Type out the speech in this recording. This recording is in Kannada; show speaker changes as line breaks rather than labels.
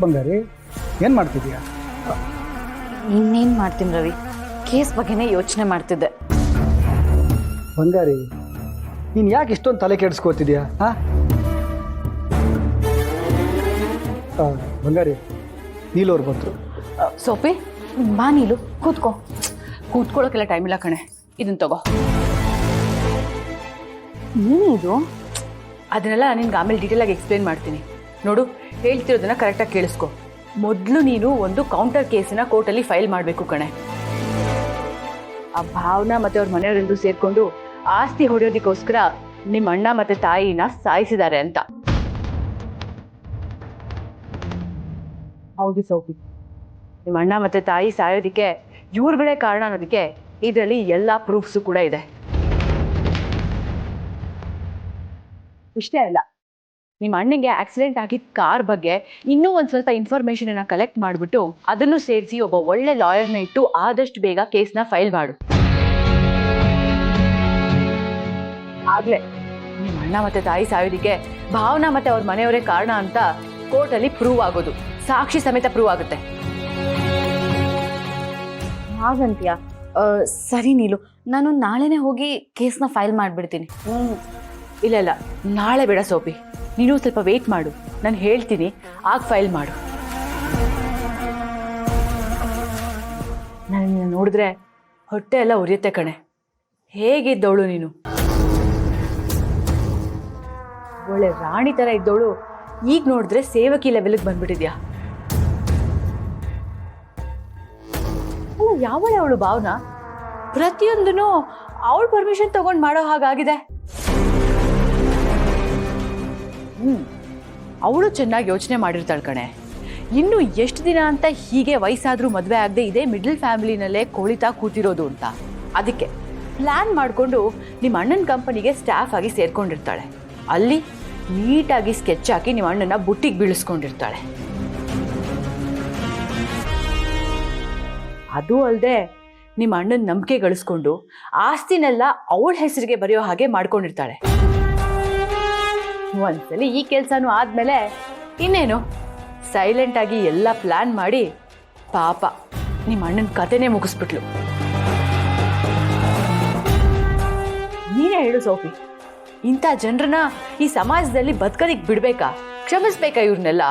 ಬಂಗಾರಿ, ಏನು ಮಾಡ್ತಿದ್ಯಾ?
ಇನ್ನೇನು ಮಾಡ್ತೀನಿ ರವಿ, ಕೇಸ್ ಬಗ್ಗೆನೇ ಯೋಚನೆ ಮಾಡ್ತಿದ್ದೆ.
ಬಂಗಾರಿ, ನೀನು ಯಾಕೆ ಇಷ್ಟೊಂದು ತಲೆ ಕೆಡಿಸ್ಕೋತಿದ್ಯಾ? ಬಂಗಾರಿ, ನೀಲೋರು ಬಂದರು.
ಸೋಪಿ ಬಾ ನೀಲು, ಕೂತ್ಕೊಳ್ಳೋಕೆಲ್ಲ ಟೈಮ್ ಇಲ್ಲ ಕಣೆ. ಇದನ್ನ ತಗೋ. ಏನಿದು? ಅದನ್ನೆಲ್ಲ ನಿನ್ಗೆ ಆಮೇಲೆ ಡೀಟೇಲಾಗಿ ಎಕ್ಸ್ಪ್ಲೇನ್ ಮಾಡ್ತೀನಿ. ನೋಡು, ಹೇಳ್ತಿರೋದನ್ನ ಕರೆಕ್ಟಾಗಿ ಕೇಳಿಸ್ಕೊ. ಮೊದಲು ನೀನು ಒಂದು ಕೌಂಟರ್ ಕೇಸನ್ನ ಕೋರ್ಟಲ್ಲಿ ಫೈಲ್ ಮಾಡಬೇಕು ಕಣೆ. ಆ ಭಾವನಾ ಮತ್ತೆ ಅವ್ರ ಮನೆಯವರೆಲ್ಲರೂ ಸೇರ್ಕೊಂಡು ಆಸ್ತಿ ಹೊಡೆಯೋದಕ್ಕೋಸ್ಕರ ನಿಮ್ಮ ಅಣ್ಣ ಮತ್ತೆ ತಾಯಿನ ಸಾಯಿಸಿದ್ದಾರೆ ಅಂತ. ಹೌದು ಸೌಪಿ, ನಿಮ್ಮ ಅಣ್ಣ ಮತ್ತೆ ತಾಯಿ ಸಾಯೋದಕ್ಕೆ ಇವ್ರುಗಳೇ ಕಾರಣ ಅನ್ನೋದಕ್ಕೆ ಇದರಲ್ಲಿ ಎಲ್ಲ ಪ್ರೂಫ್ಸು ಕೂಡ ಇದೆ. ಇಷ್ಟೇ ಅಲ್ಲ, ನಿಮ್ಮ ಅಣ್ಣಂಗೆ ಆಕ್ಸಿಡೆಂಟ್ ಆಗಿದ್ದ ಕಾರ್ ಬಗ್ಗೆ ಇನ್ನೂ ಒಂದು ಸ್ವಲ್ಪ ಇನ್ಫಾರ್ಮೇಶನ್ ಕಲೆಕ್ಟ್ ಮಾಡಿಬಿಟ್ಟು ಅದನ್ನು ಸೇರಿಸಿ ಒಬ್ಬ ಒಳ್ಳೆ ಲಾಯರ್ನ ಇಟ್ಟು ಆದಷ್ಟು ಬೇಗ ಕೇಸ್ನ ಫೈಲ್ ಮಾಡು. ಆಗ್ಲೇ ನಿಮ್ಮ ಅಣ್ಣ ಮತ್ತೆ ತಾಯಿ ಸಾಯೋದಕ್ಕೆ ಭಾವನಾ ಮತ್ತೆ ಅವ್ರ ಮನೆಯವರೇ ಕಾರಣ ಅಂತ ಕೋರ್ಟಲ್ಲಿ ಪ್ರೂವ್ ಆಗೋದು, ಸಾಕ್ಷಿ ಸಮೇತ ಪ್ರೂವ್ ಆಗುತ್ತೆ. ಹಾಗಂತೀಯಾ? ಸರಿ ನೀಲು, ನಾನು ನಾಳೆನೇ ಹೋಗಿ ಕೇಸ್ನ ಫೈಲ್ ಮಾಡಿಬಿಡ್ತೀನಿ. ಇಲ್ಲ, ನಾಳೆ ಬೇಡ ಸೋಪಿ, ನೀನು ಸ್ವಲ್ಪ ವೇಟ್ ಮಾಡು. ನಾನು ಹೇಳ್ತೀನಿ, ಆಗ ಫೈಲ್ ಮಾಡು. ನಾನು ನೋಡಿದ್ರೆ ಹೊಟ್ಟೆ ಎಲ್ಲ ಉರಿಯುತ್ತೆ ಕಣೆ. ಹೇಗಿದ್ದವಳು ನೀನು? ಒಳ್ಳೆ ರಾಣಿ ಥರ ಇದ್ದವಳು ಈಗ ನೋಡಿದ್ರೆ ಸೇವಕಿ ಲೆವೆಲ್ಗೆ ಬಂದ್ಬಿಟ್ಟಿದ್ಯಾ. ಯಾವಳೆ ಅವಳು ಭಾವನಾ? ಪ್ರತಿಯೊಂದೂ ಅವಳು ಪರ್ಮಿಷನ್ ತಗೊಂಡು ಮಾಡೋ ಹಾಗಾಗಿದೆ. ಅವಳು ಚೆನ್ನಾಗಿ ಯೋಚನೆ ಮಾಡಿರ್ತಾಳೆ ಕಣೆ. ಇನ್ನು ಎಷ್ಟು ದಿನ ಅಂತ ಹೀಗೆ ವಯಸ್ಸಾದ್ರೂ ಮದುವೆ ಆಗದೆ ಇದೇ ಮಿಡ್ಲ್ ಫ್ಯಾಮಿಲಿನಲ್ಲೇ ಕೊಳಿತಾ ಕೂತಿರೋದು ಅಂತ. ಅದಕ್ಕೆ ಪ್ಲ್ಯಾನ್ ಮಾಡಿಕೊಂಡು ನಿಮ್ಮ ಅಣ್ಣನ ಕಂಪನಿಗೆ ಸ್ಟಾಫ್ ಆಗಿ ಸೇರ್ಕೊಂಡಿರ್ತಾಳೆ. ಅಲ್ಲಿ ನೀಟಾಗಿ ಸ್ಕೆಚ್ ಹಾಕಿ ನಿಮ್ಮ ಅಣ್ಣನ ಬುಟ್ಟಿಗೆ ಬೀಳಿಸ್ಕೊಂಡಿರ್ತಾಳೆ. ಅದು ಅಲ್ಲದೆ ನಿಮ್ಮ ಅಣ್ಣನ ನಂಬಿಕೆ ಗಳಿಸ್ಕೊಂಡು ಆಸ್ತಿನೆಲ್ಲ ಅವಳ ಹೆಸರಿಗೆ ಬರೆಯೋ ಹಾಗೆ ಮಾಡ್ಕೊಂಡಿರ್ತಾಳೆ. ಒಂದ್ಸಲಿ ಈ ಕೆಲಸನೂ ಆದ್ಮೇಲೆ ಇನ್ನೇನು ಸೈಲೆಂಟ್ ಆಗಿ ಎಲ್ಲ ಪ್ಲಾನ್ ಮಾಡಿ ಪಾಪ ನಿಮ್ಮ ಅಣ್ಣನ ಕತೆನೇ ಮುಗಿಸ್ಬಿಟ್ಲು. ನೀನೇ ಹೇಳು ಸೋಫಿ, ಇಂಥ ಜನರನ್ನ ಈ ಸಮಾಜದಲ್ಲಿ ಬದುಕೋದಿಕ್ ಬಿಡ್ಬೇಕಾ? ಕ್ಷಮಿಸ್ಬೇಕಾ ಇವ್ರನ್ನೆಲ್ಲ?